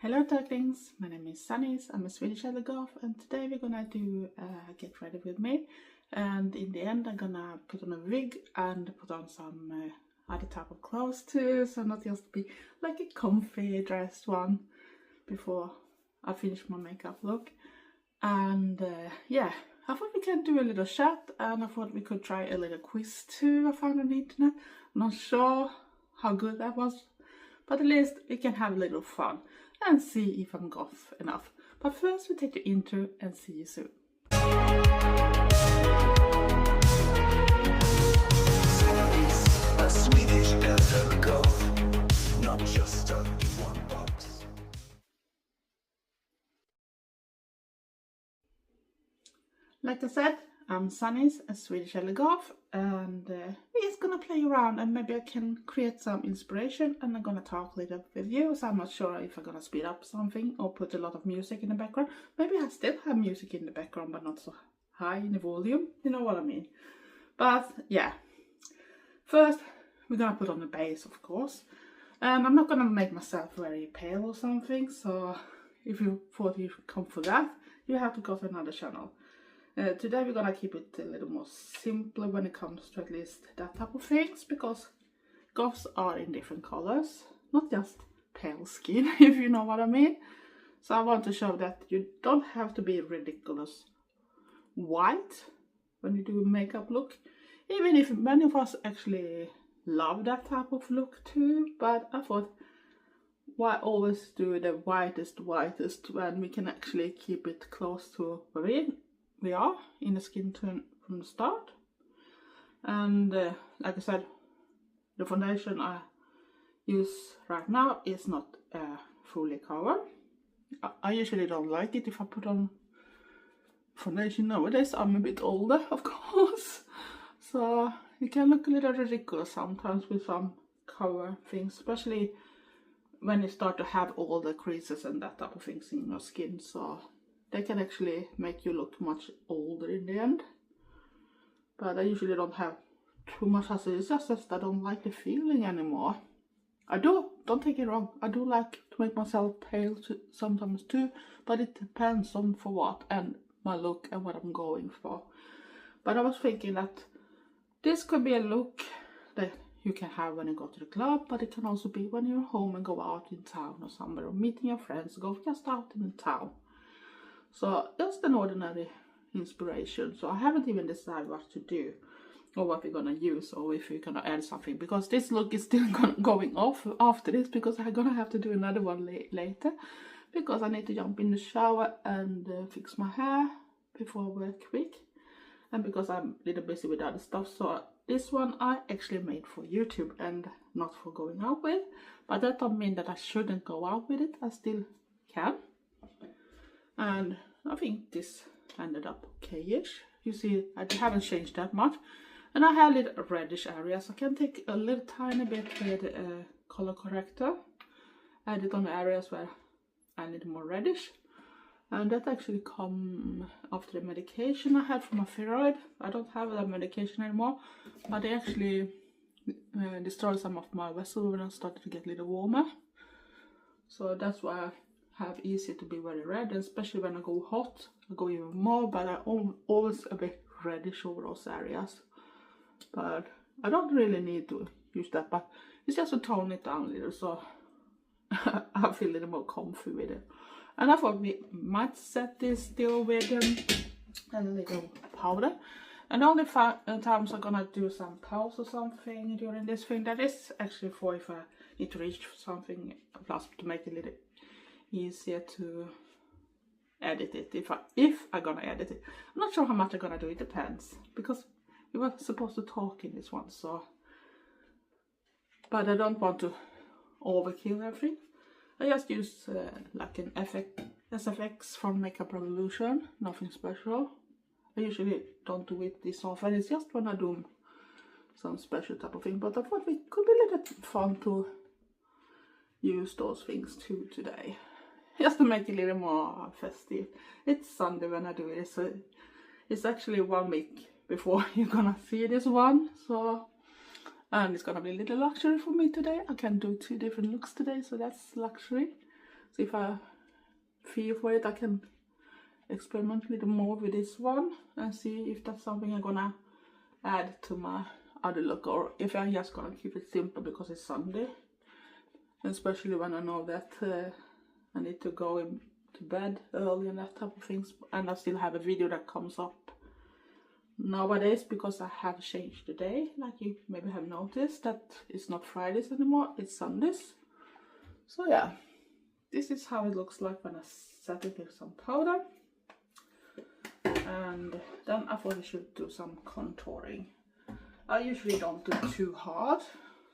Hello Ducklings, my name is Sanniz, I'm a Swedish Eldergoth, and today we're gonna do Get Ready With Me, and in the end I'm gonna put on a wig and put on some other type of clothes too, so not just be like a comfy dressed one before I finish my makeup look. And yeah, I thought we can do a little chat, and I thought we could try a little quiz too I found on the internet. I'm not sure how good that was, but at least we can have a little fun and see if I'm goth enough. But first we take the intro and see you soon. Sanniz, a Swedish Eldergoth, not just a one box. Like I said, I'm Sanniz, a Swedish Eldergoth, and we're just gonna play around and maybe I can create some inspiration, and I'm gonna talk a little with you, so I'm not sure if I'm gonna speed up something or put a lot of music in the background. Maybe I still have music in the background but not so high in the volume, you know what I mean. But yeah, first we're gonna put on the base, of course, and I'm not gonna make myself very pale or something, so if you thought you should come for that, you have to go to another channel. Today we're gonna keep it a little more simpler when it comes to at least that type of things, because goths are in different colors, not just pale skin, if you know what I mean. So I want to show that you don't have to be ridiculous white when you do a makeup look, even if many of us actually love that type of look too. But I thought, why always do the whitest when we can actually keep it close to where we are in the skin tone from the start. And like I said, the foundation I use right now is not fully covered. I usually don't like it if I put on foundation nowadays. I'm a bit older, of course, so it can look a little ridiculous sometimes with some cover things, especially when you start to have all the creases and that type of things in your skin, so they can actually make you look much older in the end. But I usually don't have too much hassle. It's just that I don't like the feeling anymore. I don't take it wrong, I do like to make myself pale sometimes too, but it depends on for what and my look and what I'm going for. But I was thinking that this could be a look that you can have when you go to the club, but it can also be when you're home and go out in town or somewhere, or meeting your friends, go just out in town. So just an ordinary inspiration. So I haven't even decided what to do or what we're gonna use, or if we're gonna add something, because this look is still going off after this, because I'm gonna have to do another one later, because I need to jump in the shower and fix my hair before work quick, and because I'm a little busy with other stuff. So this one I actually made for YouTube and not for going out with, but that don't mean that I shouldn't go out with it. I still can. And I think this ended up okay-ish. You see, I haven't changed that much. And I have little reddish areas. I can take a little tiny bit with color corrector, add it on the areas where I need more reddish. And that actually come after the medication I had for my thyroid. I don't have that medication anymore, but they actually destroyed some of my vessels when I started to get a little warmer. So that's why I have easy to be very red, and especially when I go hot I go even more, but I'm always a bit reddish over those areas. But I don't really need to use that, but it's just to tone it down a little, so I feel a little more comfy with it. And I thought we might set this still with a little powder. And the only times I'm gonna do some pause or something during this thing, that is actually for if I need to reach something, plus to make it a little easier to edit it, if I'm gonna edit it. I'm not sure how much I'm gonna do, it depends, because we were supposed to talk in this one, so, but I don't want to overkill everything. I just use like an SFX from Makeup Revolution, nothing special. I usually don't do it this often, it's just when I do some special type of thing, but I thought it could be a little fun to use those things too today, just to make it a little more festive. It's Sunday when I do it, so it's actually 1 week before you're gonna see this one, so, and it's gonna be a little luxury for me today. I can do 2 different looks today, so that's luxury. So if I feel for it, I can experiment a little more with this one and see if that's something I'm gonna add to my other look, or if I'm just gonna keep it simple because it's Sunday, especially when I know that I need to go to bed early and that type of things, and I still have a video that comes up nowadays because I have changed the day. Like you maybe have noticed that it's not Fridays anymore, it's Sundays. So yeah, this is how it looks like when I set it with some powder. And then I thought I should do some contouring. I usually don't do too hard,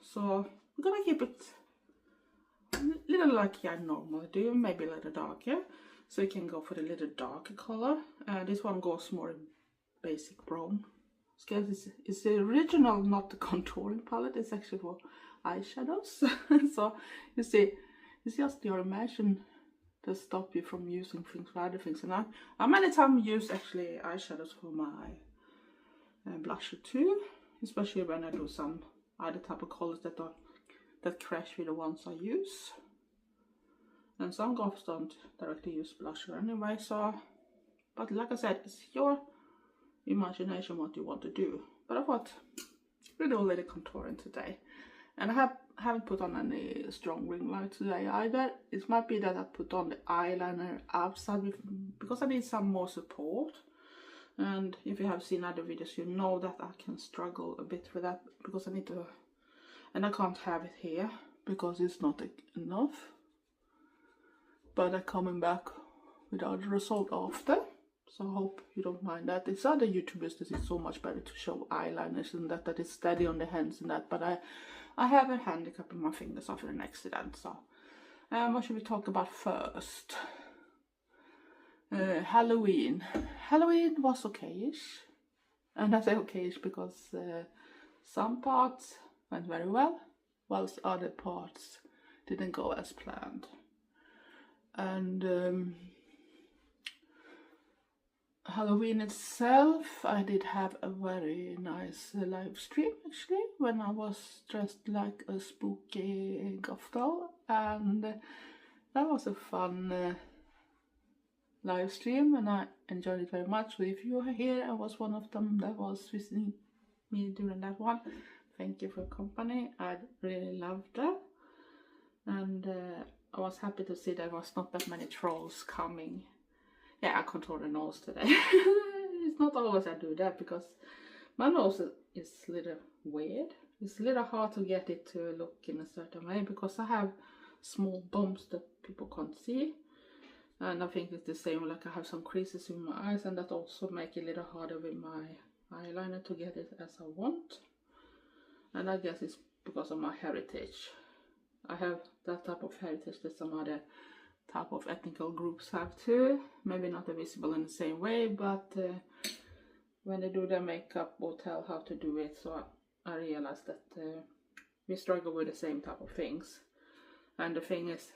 so I'm gonna keep it a little like I normally do, maybe a little darker, so you can go for the little darker color. This one goes more in basic brown. It's the original, not the contouring palette. It's actually for eyeshadows. So you see, it's just your imagination to stop you from using things for other things. And I many times use actually eyeshadows for my blusher too, especially when I do some other type of colors that crash with the ones I use. And some goths don't directly use blusher anyway, so, but like I said, it's your imagination what you want to do. But I thought we'll do a little contouring today. And I haven't put on any strong ring light today either. It might be that I put on the eyeliner outside because I need some more support. And if you have seen other videos, you know that I can struggle a bit with that because I need to, and I can't have it here because it's not enough. But I'm coming back without the result after, so I hope you don't mind that. It's other YouTubers that it's so much better to show eyeliners and that is steady on the hands and that, but I have a handicap in my fingers after an accident. So what should we talk about first? Halloween was okayish, and I say okayish because some parts went very well, whilst other parts didn't go as planned. And Halloween itself, I did have a very nice live stream actually, when I was dressed like a spooky goth doll, and that was a fun live stream, and I enjoyed it very much. So if you are here, I was one of them that was visiting me during that one. Thank you for your company. I really loved that, and I was happy to see there was not that many trolls coming. Yeah, I control the nose today. It's not always I do that because my nose is a little weird. It's a little hard to get it to look in a certain way because I have small bumps that people can't see. And I think it's the same, like I have some creases in my eyes, and that also make it a little harder with my eyeliner to get it as I want. And I guess it's because of my heritage. I have that type of heritage that some other type of ethnical groups have too. Maybe not visible in the same way, but when they do their makeup or tell how to do it, so I realized that we struggle with the same type of things. And the thing is,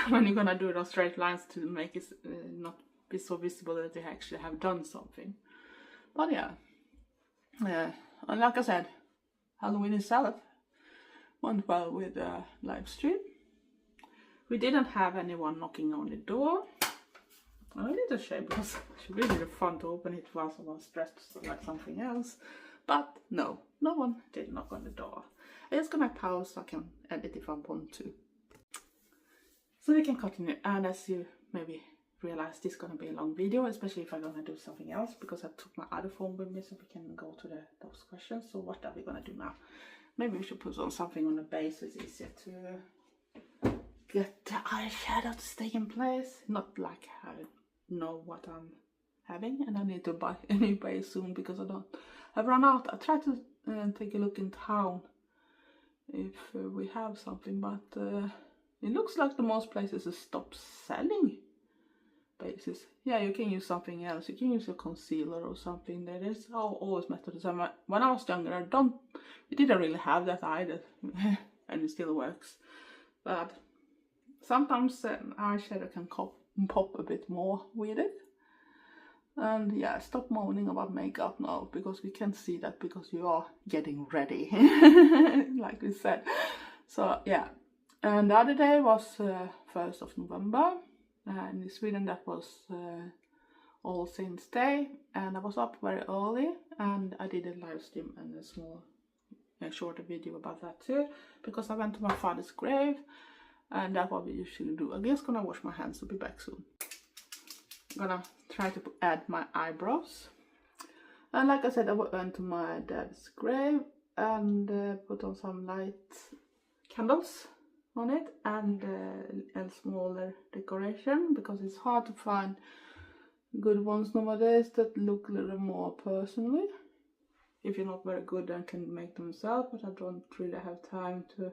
when you're gonna do those straight lines to make it not be so visible that they actually have done something. But yeah, and like I said, Halloween itself went well with the live stream. We didn't have anyone knocking on the door. A little shame because it should be really fun to open it whilst I was dressed like something else. But no one did knock on the door. I'm just gonna pause so I can edit if I want to. So we can continue, and as you maybe realize, this is gonna be a long video, especially if I'm gonna do something else, because I took my other phone with me so we can go to those questions. So what are we gonna do now? Maybe we should put on something on the base so it's easier to get the eyeshadow to stay in place. Not like I know what I'm having, and I need to buy a new base soon because I've run out. I tried to take a look in town if we have something, but it looks like the most places have stopped selling bases. Yeah, you can use something else. You can use a concealer or something. That is always methods. When I was younger, we didn't really have that either, and it still works. But sometimes eyeshadow can pop a bit more with it. And yeah, stop moaning about makeup now, because we can see that because you are getting ready, like we said. So yeah, And the other day was 1st of November, and in Sweden that was All Saints Day, and I was up very early and I did a live stream and a small shorter video about that too, because I went to my father's grave, and that's what we usually do. I'm just gonna wash my hands, I'll be back soon. I'm gonna try to add my eyebrows, and like I said, I went to my dad's grave and put on some light candles on it and a smaller decoration, because it's hard to find good ones nowadays that look a little more personally. If you're not very good and can make them yourself, but I don't really have time to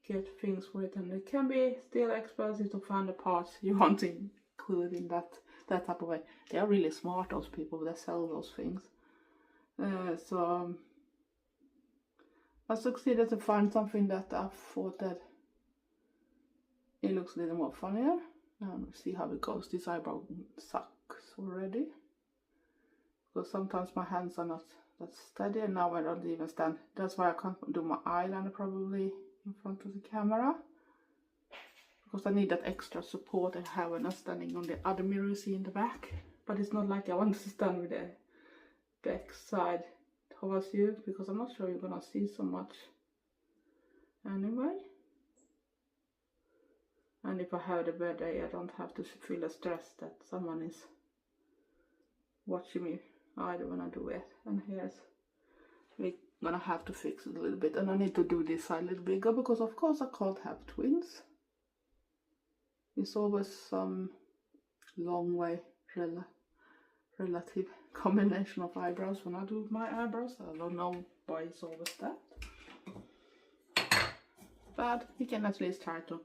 get things for it, and it can be still expensive to find the parts you want to include in that type of way. They are really smart, those people that sell those things. So I succeeded to find something that I thought that it looks a little more funnier. See how it goes. This eyebrow sucks already, because sometimes my hands are not that steady, and now I don't even stand. That's why I can't do my eyeliner probably in front of the camera, because I need that extra support I have when I'm standing on the other mirror you see in the back. But it's not like I want to stand with the back side towards you, because I'm not sure you're gonna see so much anyway. And if I have a bad day, I don't have to feel stressed that someone is watching me either when I do it. And here's, we're gonna have to fix it a little bit, and I need to do this side a little bigger, because of course I can't have twins. It's always some long way relative combination of eyebrows when I do my eyebrows. I don't know why it's always that, but we can at least try to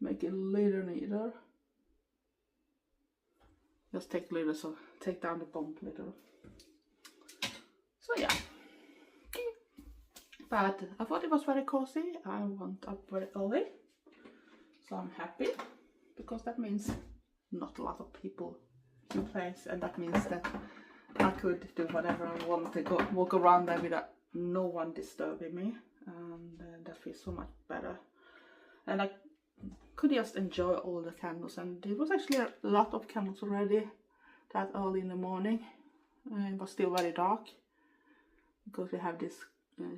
make it a little neater. Just take a little, so take down the bump a little. So yeah, but I thought it was very cozy. I went up very early, so I'm happy, because that means not a lot of people in place, and that means that I could do whatever I want to go walk around there without no one disturbing me, and that feels so much better. And I could just enjoy all the candles, and there was actually a lot of candles already that early in the morning. It was still very dark, because we have this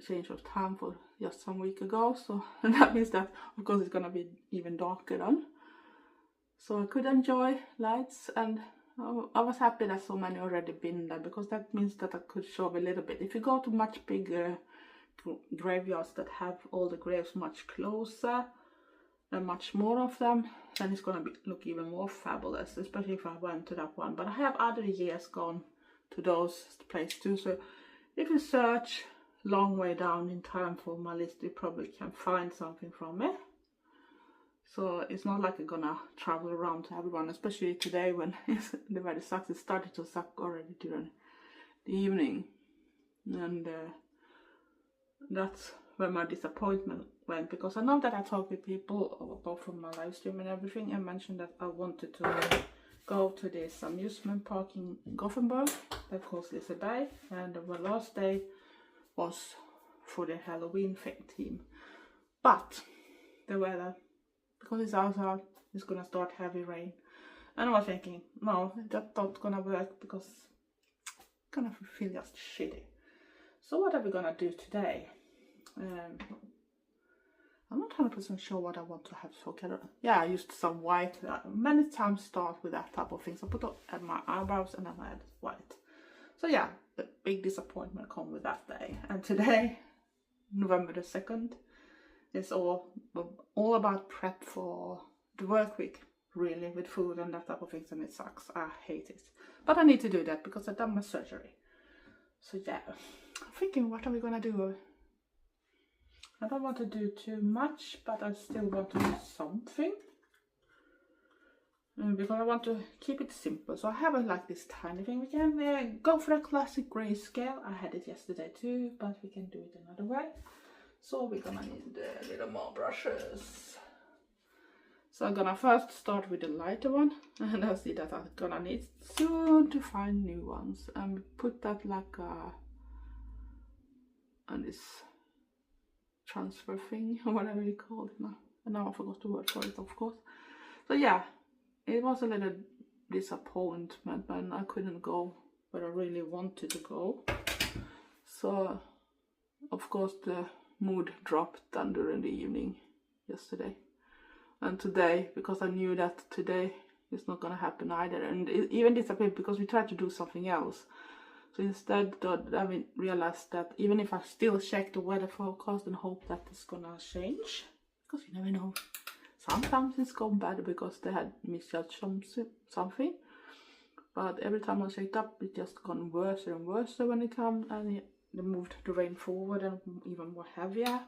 change of time for just some week ago, so that means that of course it's gonna be even darker then. So I could enjoy lights, and I was happy that so many already been there, because that means that I could show a little bit. If you go to much bigger graveyards that have all the graves much closer and much more of them, then it's gonna look even more fabulous, especially if I went to that one. But I have other years gone to those places too, so if you search long way down in time for my list, you probably can find something from me. So it's not like I'm gonna travel around to everyone, especially today when the weather sucks. It started to suck already during the evening, and that's where my disappointment went, because I know that I talked with people both from my live stream and everything, and mentioned that I wanted to go to this amusement park in Gothenburg that calls Liseberg, and the last day was for the Halloween theme. But the weather, because it's outside, it's gonna start heavy rain, and I was thinking, no, that's not gonna work, because it's gonna feel just shitty. So what are we gonna do today? I'm not 100% sure what I want to have for color. Yeah, I used some white. Many times start with that type of things. I put on at my eyebrows and then I add white. So yeah, the big disappointment come with that day. And today, November the 2nd, is all about prep for the work week, really, with food and that type of things, and it sucks. I hate it. But I need to do that because I've done my surgery. So yeah, I'm thinking, what are we gonna do? I don't want to do too much, but I still want to do something. Because I want to keep it simple. So I have like this tiny thing. We can go for a classic grayscale. I had it yesterday too, but we can do it another way. So we're gonna need a little more brushes. So I'm gonna first start with the lighter one, and I see that I'm gonna need soon to find new ones, and put that like on this transfer thing or whatever you call it now. And now I forgot the word for it, of course. So yeah, it was a little disappointment when I couldn't go where I really wanted to go. So of course the mood dropped then during the evening yesterday and today, because I knew that today is not gonna happen either, and it even disappeared because we tried to do something else. So instead I realized that even if I still check the weather forecast and hope that it's gonna change, because you never know, sometimes it's gone bad because they had misjudged something, but every time I checked up it just gone worse and worse when it comes, and they moved the rain forward and even more heavier.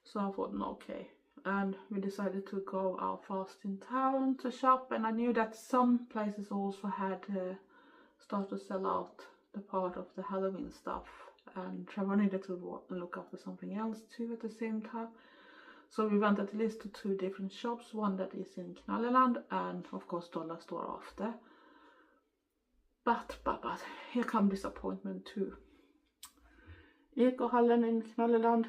So I thought, no, okay. And we decided to go out fast in town to shop, and I knew that some places also had started to sell out the part of the Halloween stuff, and Trevor needed to look after something else too at the same time. So we went at least to 2 different shops, one that is in Knalleland and of course Dollar Store after. But here come disappointment too. Ekohallen in Knalleland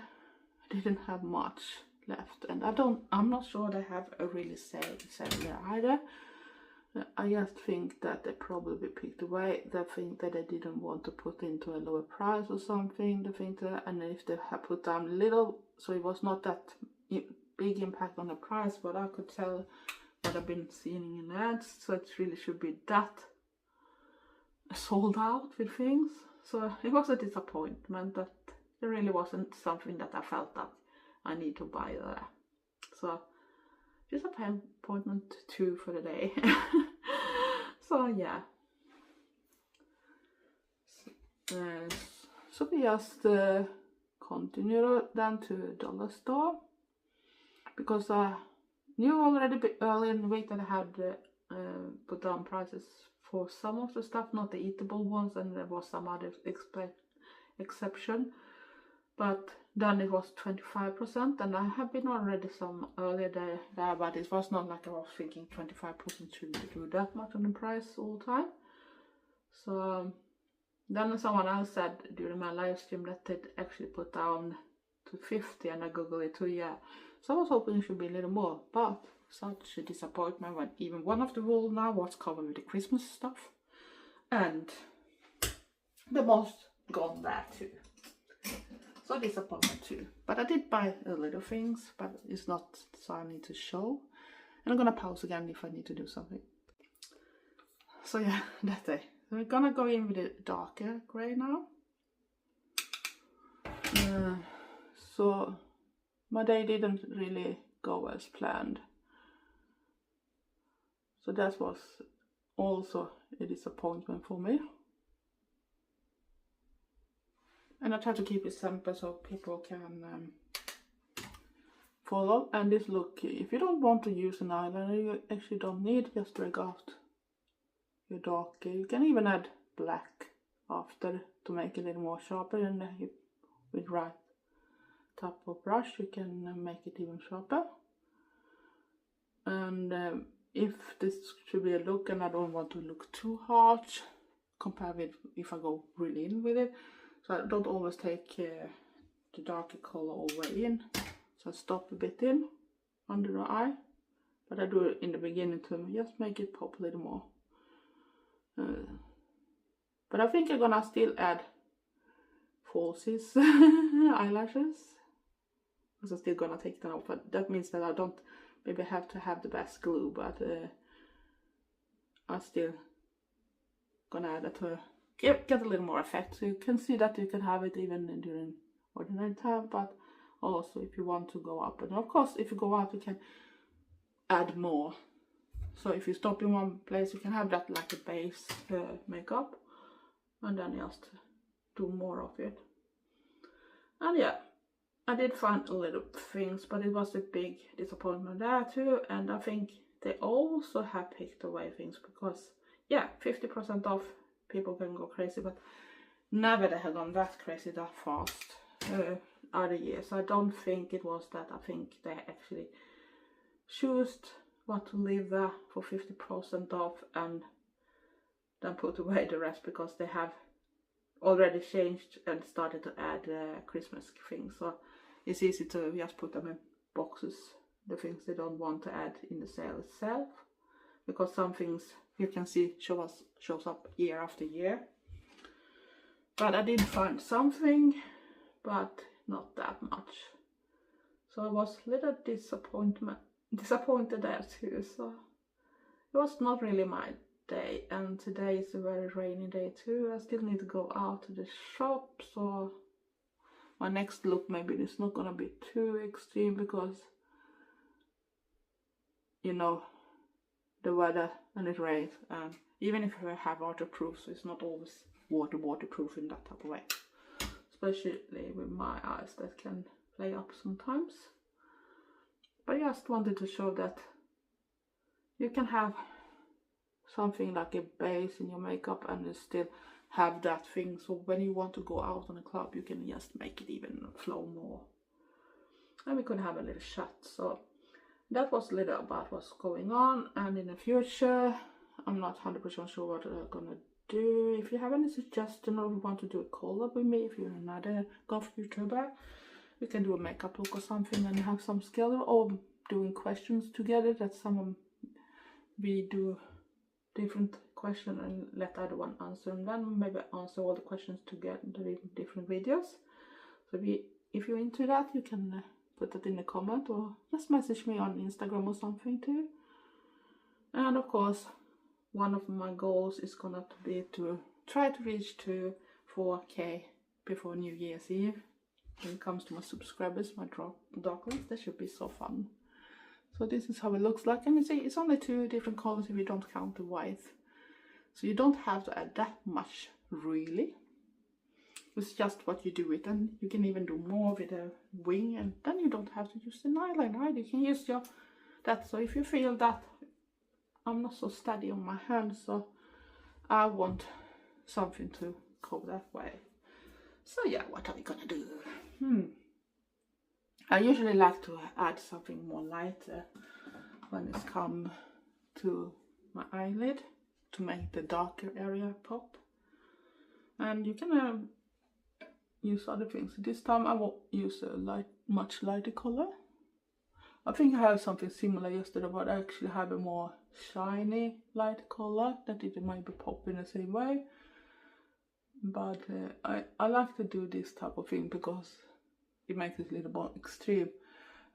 didn't have much left, and I'm not sure they have a really sale there either. I just think that they probably picked away. They think that they didn't want to put into a lower price or something. They think that, and if they have put down a little, so it was not that big impact on the price, but I could tell what I've been seeing in ads. So it really should be that sold out with things. So it was a disappointment that there really wasn't something that I felt that I need to buy there. So disappointment 2 for the day. So yeah, so we just continue then to Dollar Store, because I knew already early in the week that I had put down prices for some of the stuff, not the eatable ones, and there was some other exception, but then it was 25%, and I have been already some earlier there, but it was not like I was thinking 25% shouldn't do that much on the price all the time. So then someone else said during my live stream that they'd actually put down to 50, and I googled it too, yeah. So I was hoping it should be a little more, but such a disappointment when even one of the wool now was covered with the Christmas stuff, and the moss gone there too. So disappointment too. But I did buy a little things, but it's not so I need to show. And I'm gonna pause again if I need to do something. So yeah, that's it. So we're gonna go in with a darker grey now. So my day didn't really go as planned. So that was also a disappointment for me. And I try to keep it simple so people can follow. And this look, if you don't want to use an eyeliner, you actually don't need, just drag out your darker. You can even add black after to make it a little more sharper, and with right top of brush you can make it even sharper. And if this should be a look and I don't want to look too harsh compared with if I go really in with it, so I don't always take the darker color all the way in. So I stop a bit in under the eye, but I do it in the beginning to just make it pop a little more. But I think I'm gonna still add falsies eyelashes, because I'm still gonna take them off. But that means that I don't maybe have to have the best glue, but I'm still gonna add it to get a little more effect. So you can see that you can have it even during ordinary time, but also if you want to go up. And of course if you go up you can add more. So if you stop in one place you can have that like a base makeup, and then just do more of it. And yeah, I did find a little things, but it was a big disappointment there too. And I think they also have picked away things, because yeah, 50% off, people can go crazy, but never they have gone that crazy that fast other years. I don't think it was that. I think they actually chose what to leave there for 50% off and then put away the rest, because they have already changed and started to add Christmas things. So it's easy to just put them in boxes, the things they don't want to add in the sale itself, because some things you can see shows up year after year. But I did find something, but not that much. So I was a little disappointed there too. So it was not really my day, and today is a very rainy day too. I still need to go out to the shop, so my next look maybe is not gonna be too extreme, because you know the weather and it rains, and even if I have waterproof, so it's not always waterproof in that type of way, especially with my eyes that can play up sometimes. But I just wanted to show that you can have something like a base in your makeup and you still have that thing, so when you want to go out on a club you can just make it even flow more. And we could have a little chat. So that was a little about what's going on, and in the future I'm not 100% sure what I'm gonna do. If you have any suggestion or want to do a collab with me, if you're another Gothyoutuber, we can do a makeup look or something and have some skill, or doing questions together, that we do different question and let the other one answer, and then maybe answer all the questions together in different videos. So if you're into that, you can put that in the comment or just message me on Instagram or something too. And of course, one of my goals is gonna be to try to reach to 4K before New Year's Eve. When it comes to my subscribers, my dark ones, that should be so fun. So this is how it looks like, and you see it's only 2 different colors if you don't count the white. So you don't have to add that much really. It's just what you do with, and you can even do more with a wing, and then you don't have to use an eyeliner, right? You can use that. So if you feel that I'm not so steady on my hands, so I want something to go that way. So yeah, what are we gonna do? I usually like to add something more lighter when it's come to my eyelid to make the darker area pop. And you can use other things. This time I won't use a much lighter color. I think I have something similar yesterday, but I actually have a more shiny light color that it might be pop in the same way. But I like to do this type of thing because it makes it a little more extreme.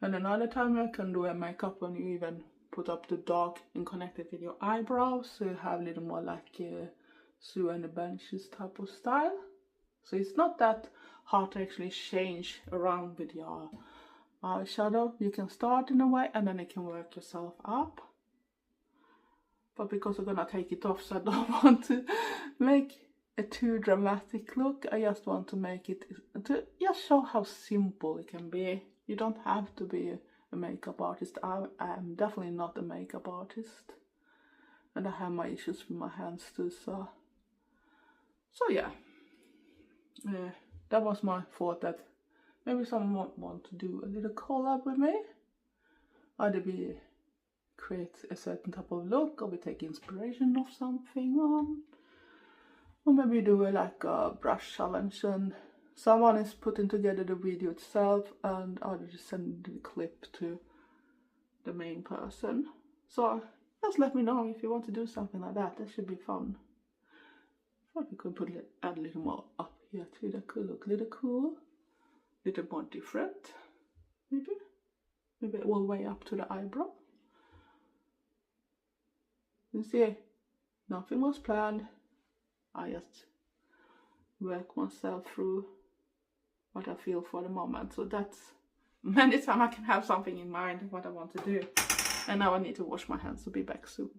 And another time I can do a makeup when you even put up the dark and connect it with your eyebrows, so you have a little more like Sue and the Benches type of style. So it's not that hard to actually change around with your eyeshadow. You can start in a way and then you can work yourself up. But because I'm gonna take it off, so I don't want to make a too dramatic look, I just want to make it to just show how simple it can be. You don't have to be a makeup artist. I am definitely not a makeup artist, and I have my issues with my hands too. So yeah, that was my thought, that maybe someone want to do a little collab with me. Either we create a certain type of look, or we take inspiration of something, or maybe do like a brush challenge, and someone is putting together the video itself and I'll just send the clip to the main person. So just let me know if you want to do something like that. That should be fun. I thought we could add a little more up here too. That could look a little cool, a little more different. Maybe all the way up to the eyebrow. You see, nothing was planned. I just work myself through what I feel for the moment. So that's many times I can have something in mind what I want to do. And now I need to wash my hands, so be back soon.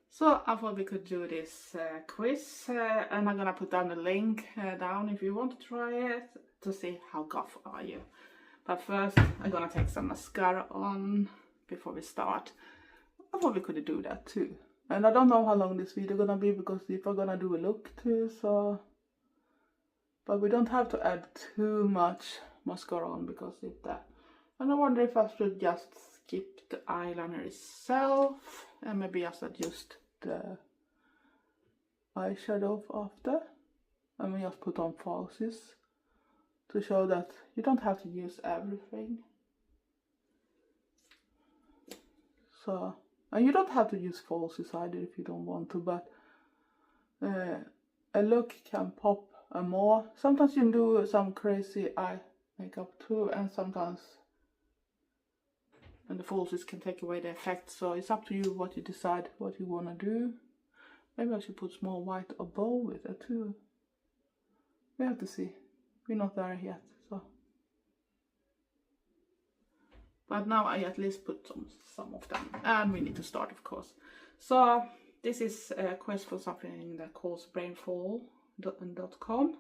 So I thought we could do this quiz, and I'm gonna put down the link down if you want to try it to see how goth are you. But first I'm gonna take some mascara on before we start. I thought we could do that too. And I don't know how long this video gonna be, because if I'm gonna do a look too, so. But we don't have to add too much mascara on because of that. And I wonder if I should just skip the eyeliner itself and maybe just adjust the eyeshadow after. And we just put on falsies. to show that you don't have to use everything. So, and you don't have to use falsies either if you don't want to, but a look can pop more. Sometimes you can do some crazy eye makeup too, and sometimes the falsies can take away the effect. So it's up to you what you decide what you want to do. Maybe I should put small white or bow with it too. We have to see. We're not there yet, so. But now I at least put some of them, and we need to start, of course. So this is a quest for something that calls brainfall.com,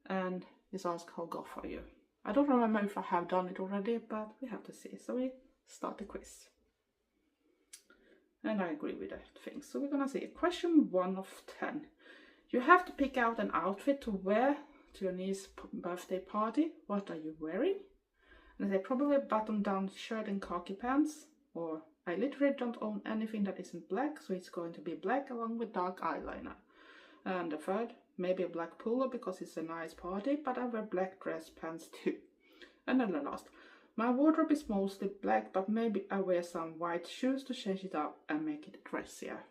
and it's asked how goth are you. I don't remember if I have done it already, but we have to see. So we start the quiz, and I agree with that thing. So we're gonna see question 1 of 10. You have to pick out an outfit to wear to your niece's birthday party. What are you wearing? And they say probably a button-down shirt and khaki pants, or I literally don't own anything that isn't black, so it's going to be black along with dark eyeliner. And the third, maybe a black polo because it's a nice party, but I wear black dress pants too. And then the last, my wardrobe is mostly black, but maybe I wear some white shoes to change it up and make it dressier.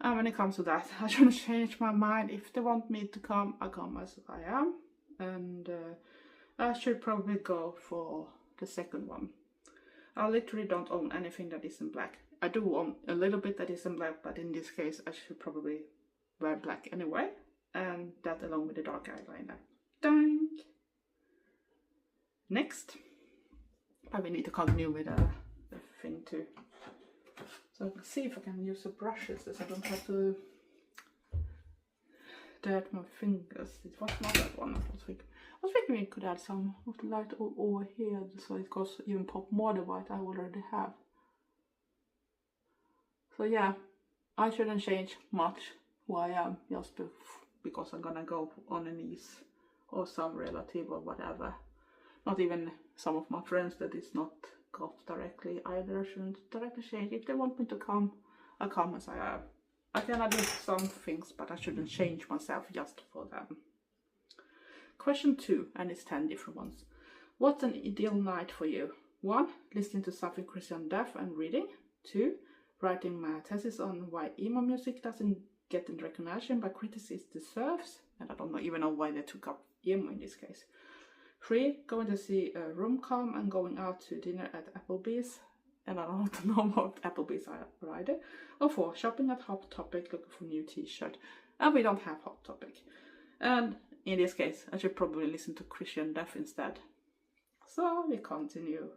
And when it comes to that, I shouldn't change my mind. If they want me to come, I come as I am. And I should probably go for the second one. I literally don't own anything that isn't black. I do own a little bit that isn't black, but in this case I should probably wear black anyway. And that along with the dark eyeliner. Dang! Next. But we need to continue with the thing too. So I can see if I can use the brushes so I don't have to dirt my fingers. It was not that one. I was thinking we could add some of the light over here so it goes even pop more the white I already have. So yeah, I shouldn't change much who I am just because I'm gonna go on a niece or some relative or whatever. Not even some of my friends that is not goth directly either. I shouldn't directly change. If they want me to come, I come as I am. I can adjust some things, but I shouldn't change myself just for them. Question 2, and it's 10 different ones. What's an ideal night for you? 1. Listening to something Christian deaf and reading. 2. Writing my thesis on why emo music doesn't get the recognition but critics it deserves. And I don't even know why they took up emo in this case. 3. Going to see a rom-com and going out to dinner at Applebee's. And I don't know about Applebee's either. Or 4. Shopping at Hot Topic looking for new t-shirt. And we don't have Hot Topic. And in this case, I should probably listen to Christian deaf instead. So we continue.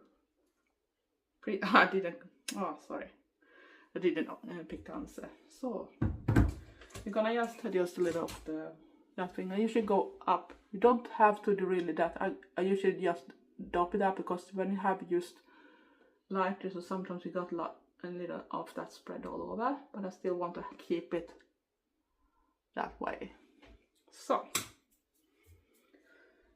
I didn't pick the answer. So we're gonna just adjust a little of that thing. I usually go up. You don't have to do really that. I usually just dop it up because when you have used lighter, so sometimes you got a little of that spread all over, but I still want to keep it that way. So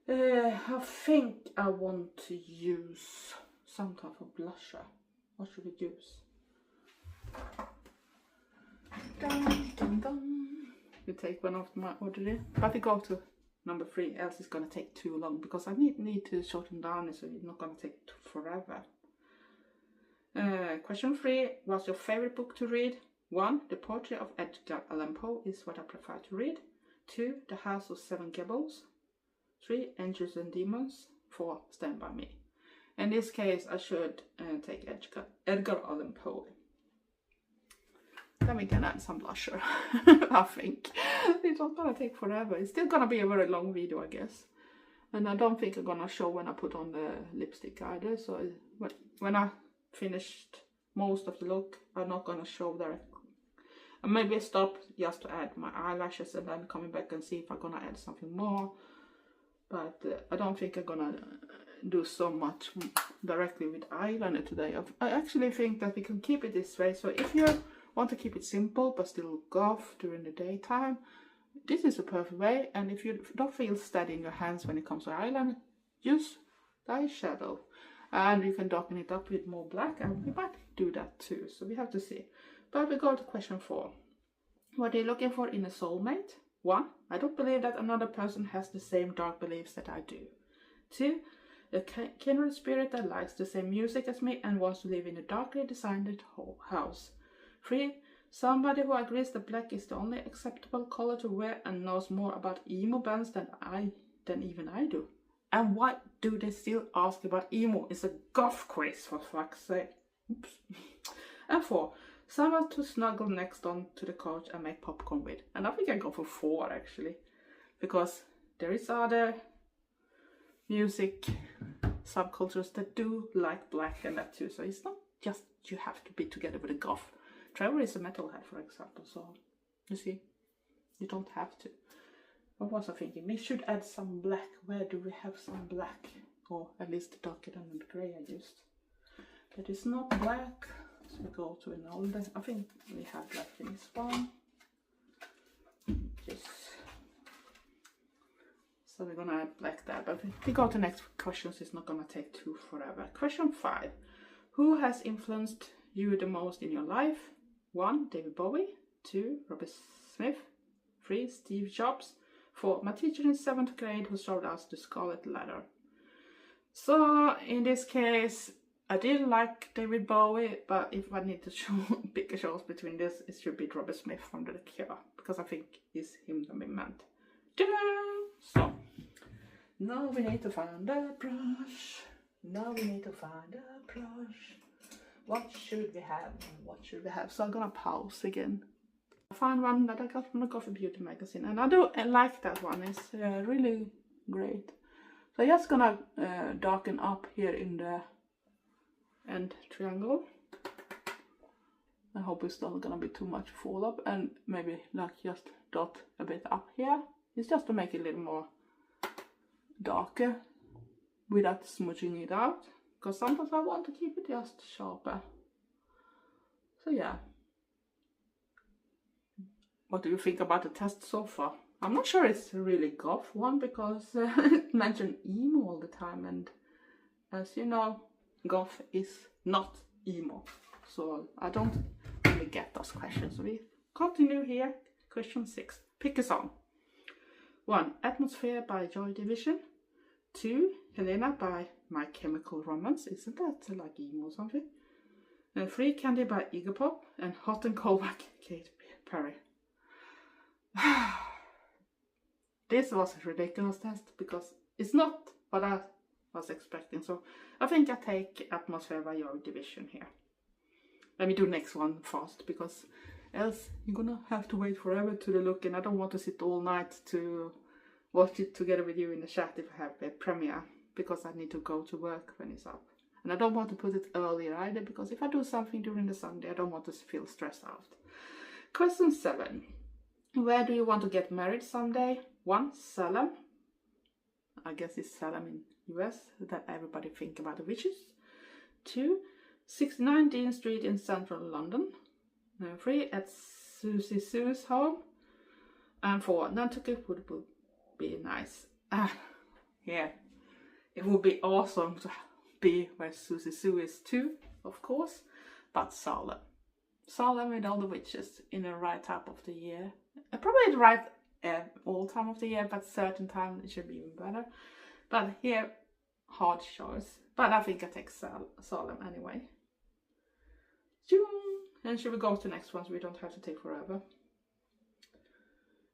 I think I want to use some type of blusher. What should we use? Dun, dun, dun. You take one of my orderly, but we go to number 3, else it's gonna take too long because I need to shorten down so it's not gonna take forever. Question 3, what's your favorite book to read? 1. The Portrait of Edgar Allan Poe is what I prefer to read. 2. The House of Seven Gables. 3. Angels and Demons. 4. Stand By Me. In this case, I should take Edgar Allan Poe. Then we can add some blusher, I think. It's not gonna take forever. It's still gonna be a very long video, I guess. And I don't think I'm gonna show when I put on the lipstick either. So when I finished most of the look, I'm not gonna show directly. And maybe stop just to add my eyelashes and then coming back and see if I'm gonna add something more. But I don't think I'm gonna do so much directly with eyeliner today. I actually think that we can keep it this way. So if you want to keep it simple but still goth during the daytime, this is a perfect way. And if you don't feel steady in your hands when it comes to eyeliner, use the eyeshadow. And you can darken it up with more black, and we might do that too. So we have to see. But we go to question 4. What are you looking for in a soulmate? 1. I don't believe that another person has the same dark beliefs that I do. 2. A kindred spirit that likes the same music as me and wants to live in a darkly designed house. 3. Somebody who agrees that black is the only acceptable color to wear and knows more about emo bands than even I do. And why do they still ask about emo? It's a goth quiz, for fuck's sake. Oops. And 4. Someone to snuggle next on to the couch and make popcorn with. And I think I go for 4 actually. Because there is other music subcultures that do like black and that too. So it's not just you have to be together with a goth. Trevor is a metalhead, for example, so you see, you don't have to. What was I thinking? We should add some black. Where do we have some black? Or at least darker than the grey I used. That is not black. So we go to an older. I think we have black in this one. Yes. So we're gonna add black there. But if we go to the next questions, it's not gonna take too forever. Question 5. Who has influenced you the most in your life? 1. David Bowie. 2. Robert Smith. 3. Steve Jobs. 4. My teacher in 7th grade who showed us the Scarlet Ladder. So in this case, I did like David Bowie, but if I need to pick a choice between this, it should be Robert Smith from The Cure, because I think it's him that we meant. So now we need to find a brush. Now we need to find a brush. What should we have? What should we have? So I'm gonna pause again. I found one that I got from the Coffee Beauty magazine, and I like that one. It's really great. So I'm just gonna darken up here in the end triangle. I hope it's not gonna be too much fall up, and maybe like just dot a bit up here. It's just to make it a little more darker without smudging it out, because sometimes I want to keep it just sharper. So yeah. What do you think about the test so far? I'm not sure it's a really goth one, because it mentioned emo all the time, and as you know, goth is not emo. So I don't really get those questions. We continue here. Question 6. Pick a song. 1. Atmosphere by Joy Division. 2. Helena by My Chemical Romance. Isn't that like emo or something? 3. Candy by Iggy Pop. And Hot and Cold by Katy Perry. This was a ridiculous test because it's not what I was expecting. So I think I take Atmosphere by Joy Division here. Let me do next one fast, because else you're gonna have to wait forever to the look, and I don't want to sit all night to watch it together with you in the chat if I have a premiere, because I need to go to work when it's up. And I don't want to put it earlier either, because if I do something during the Sunday, I don't want to feel stressed out. Question 7. Where do you want to get married someday? 1. Salem. I guess it's Salem in US, that everybody think about the witches. 2. 69 Dean Street in central London. 3. At Susie Sue's home. And 4. Nantucket would be nice. Yeah, it would be awesome to be where Susie Sue is too, of course. But Salem. Salem with all the witches in the right time of the year. Probably the right all time of the year, but certain time it should be even better. But here, hard choice. But I think I take Salem anyway. And should we go to the next one so we don't have to take forever?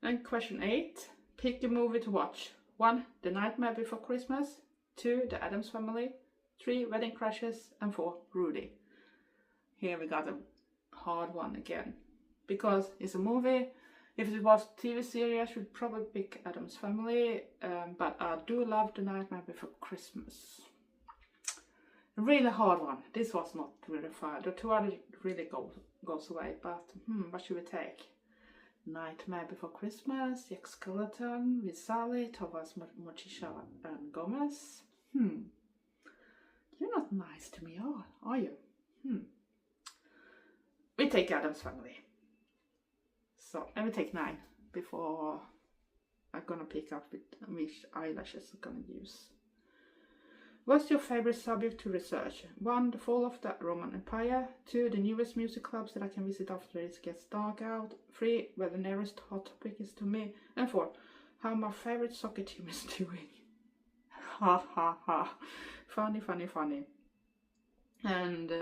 And question 8. Pick a movie to watch. 1. The Nightmare Before Christmas. 2. The Addams Family. 3. Wedding Crashers. And 4. Rudy. Here we got a hard one again, because it's a movie. If it was TV series, I should probably pick Addams Family, but I do love The Nightmare Before Christmas. A really hard one. This was not really fun. The 2 others really goes away, but what should we take? Nightmare Before Christmas, Jack Skeleton with Sally, Thomas Mochicha and Gomez. You're not nice to me, are you? We take Addams Family. So let me take 9 before I'm gonna pick up with which eyelashes I'm gonna use. What's your favorite subject to research? 1. The fall of the Roman Empire. 2. The newest music clubs that I can visit after it gets dark out. 3. Where the nearest hot topic is to me. And 4. How my favorite soccer team is doing. Ha ha ha. Funny, funny, funny. And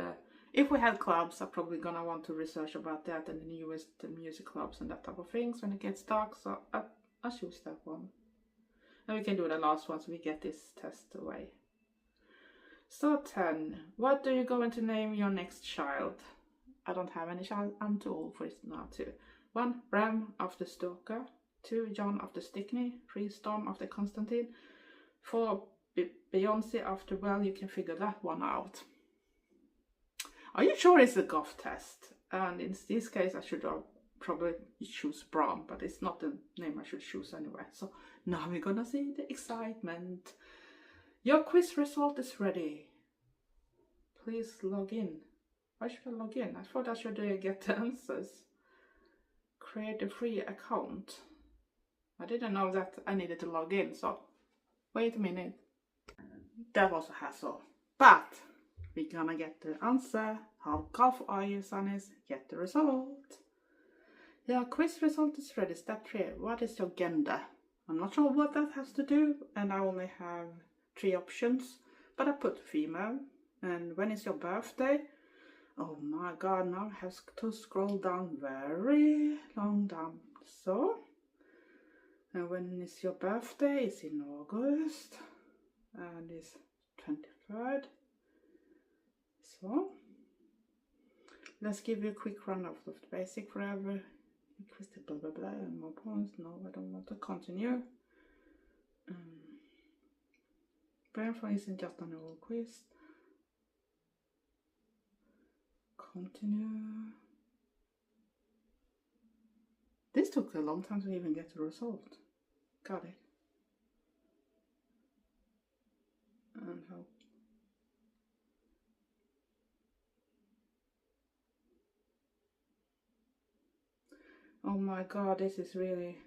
if we had clubs, I'm probably gonna want to research about that and the newest music clubs and that type of things when it gets dark. So I'll choose that one. And we can do the last one so we get this test away. So 10. What do you going to name your next child? I don't have any child. I'm too old for it now too. 1. Bram after Stoker. 2. John after Stickney. 3. Storm after Constantine. 4. Beyonce after, well, you can figure that one out. Are you sure it's a Goth test? And in this case I should probably choose Bram, but it's not the name I should choose anyway. So now we're gonna see the excitement. Your quiz result is ready. Please log in. Why should I log in? I thought I should get the answers. Create a free account. I didn't know that I needed to log in, so wait a minute. That was a hassle. But we're gonna get the answer. How Goth are you, Sanniz? Get the result. Your quiz result is ready. Step 3. What is your gender? I'm not sure what that has to do, and I only have 3 options, but I put female. And when is your birthday? Oh my god, now I have to scroll down very long down. So, and when is your birthday? It's in August, and it's 23rd. So, let's give you a quick run of the basic forever. Blah blah blah, and more points. No, I don't want to continue. Verify isn't just an old quiz. Continue. This took a long time to even get the result. Got it. And how? Oh my god, this is really...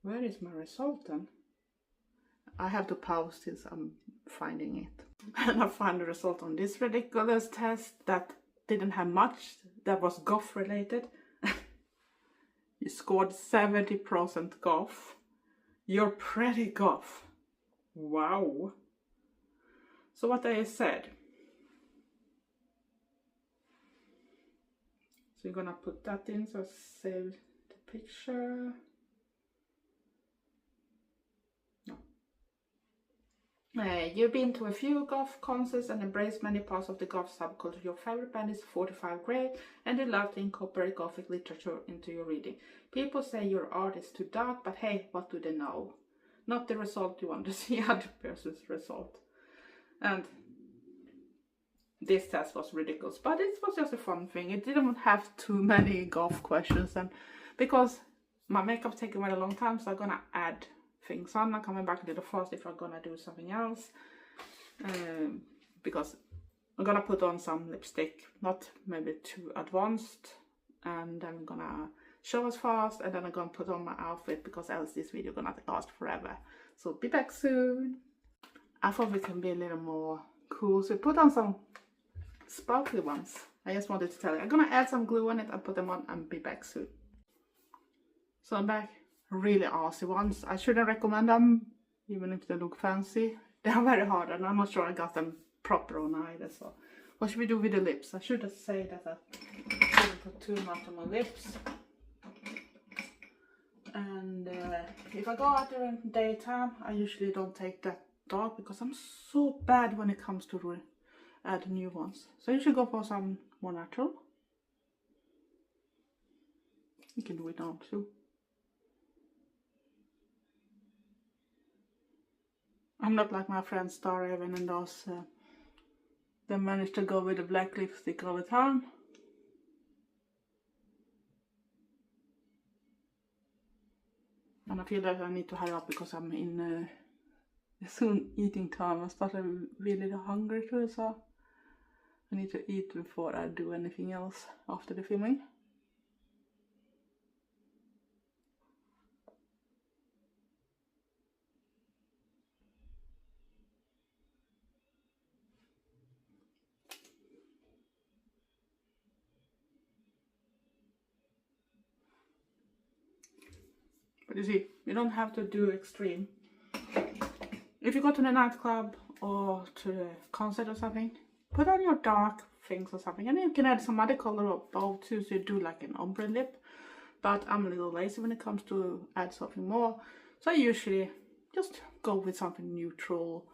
Where is my result then? I have to pause this, I'm finding it. And I found the result on this ridiculous test that didn't have much, that was Goth related. You scored 70% Goth. You're pretty Goth. Wow. So what I said. So you're gonna put that in, so save the picture. You've been to a few Goth concerts and embraced many parts of the Goth subculture. Your favorite band is 45 Grey, and you love to incorporate Gothic literature into your reading. People say your art is too dark, but hey, what do they know? Not the result you want to see, other person's result. And this test was ridiculous, but it was just a fun thing. It didn't have too many Goth questions, and because my makeup's taking quite a long time, so I'm gonna add things on. I'm coming back a little fast if I'm gonna do something else, because I'm gonna put on some lipstick, not maybe too advanced, and then I'm gonna show us fast, and then I'm gonna put on my outfit, because else this video gonna last forever. So be back soon. I thought we can be a little more cool, so put on some sparkly ones. I just wanted to tell you, I'm gonna add some glue on it and put them on and be back soon. So I'm back. Really artsy ones. I shouldn't recommend them, even if they look fancy. They are very hard, and I'm not sure I got them proper on either. So what should we do with the lips? I should have said that I shouldn't put too much on my lips. And if I go out during daytime, I usually don't take that dark, because I'm so bad when it comes to add new ones. So you should go for some more natural. You can do it now too. I'm not like my friend Star Evan and those. They managed to go with the black lipstick all the time. And I feel that I need to hurry up, because I'm in soon eating time. I started really hungry too, so I need to eat before I do anything else after the filming. But you see, you don't have to do extreme. If you go to the nightclub or to the concert or something, put on your dark things or something, and then you can add some other color or both too, so you do like an ombre lip. But I'm a little lazy when it comes to add something more, so I usually just go with something neutral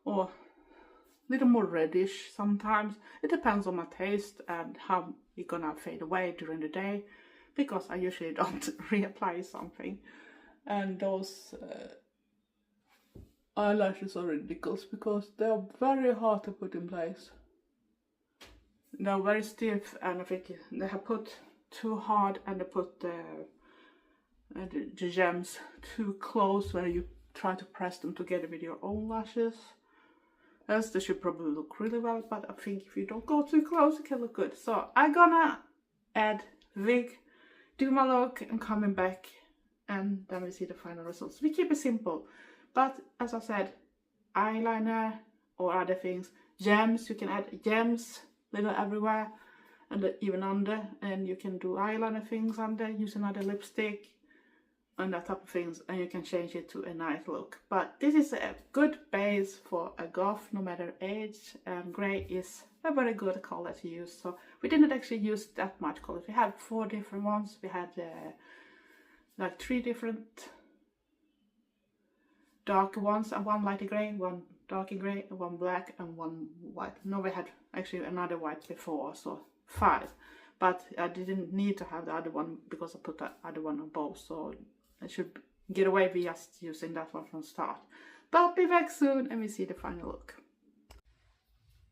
or a little more reddish sometimes. It depends on my taste and how it's gonna fade away during the day, because I usually don't reapply something. And those eyelashes are ridiculous because they are very hard to put in place. They're very stiff, and I think they have put too hard, and they put the gems too close when you try to press them together with your own lashes. Else they should probably look really well, but I think if you don't go too close, it can look good. So I'm gonna add wig, do my look, and coming back, and then we see the final results. We keep it simple, but as I said, eyeliner or other things, gems, you can add gems little everywhere and even under, and you can do eyeliner things under, use another lipstick and that type of things, and you can change it to a nice look. But this is a good base for a goth, no matter age, and grey is a very good color to use. So we didn't actually use that much colors. We had 4 different ones. We had like 3 different dark ones, and 1 lighter grey, 1 darker grey, 1 black, and 1 white. No, we had actually another white before, so 5. But I didn't need to have the other one because I put the other one on both, so I should get away with just using that one from start. But I'll be back soon and we see the final look.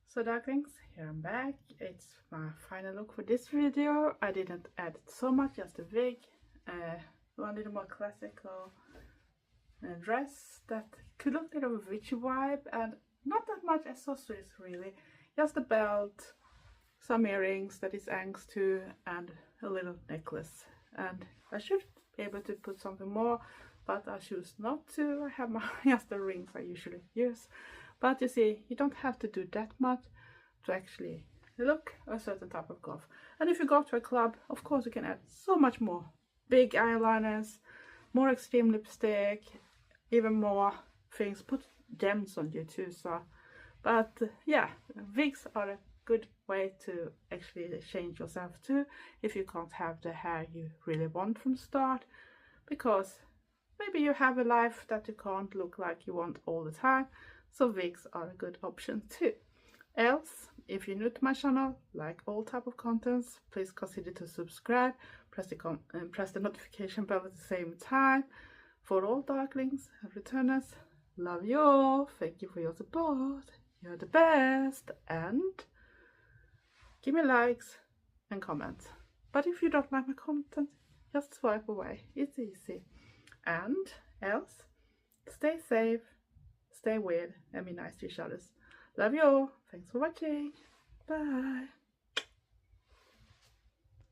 So darklings, here I'm back. It's my final look for this video. I didn't add so much, just a wig, one little more classical dress that could look like a witchy vibe, and not that much accessories really, just a belt, some earrings that is angst to, and a little necklace. And I should be able to put something more, but I choose not to. I have my just the rings I usually use. But you see, you don't have to do that much to actually look a certain type of goth. And if you go to a club, of course you can add so much more. Big eyeliners, more extreme lipstick, even more things. Put gems on you too. So, but yeah, wigs are a good way to actually change yourself too, if you can't have the hair you really want from start, because maybe you have a life that you can't look like you want all the time, so wigs are a good option too. Else, if you're new to my channel, like all type of contents, please consider to subscribe, press the notification bell at the same time. For all darklings and returners, love you all, thank you for your support, you're the best, and give me likes and comments. But if you don't like my content, just swipe away, it's easy. And else, stay safe, stay weird, and be nice to each other. Love you all, thanks for watching, bye.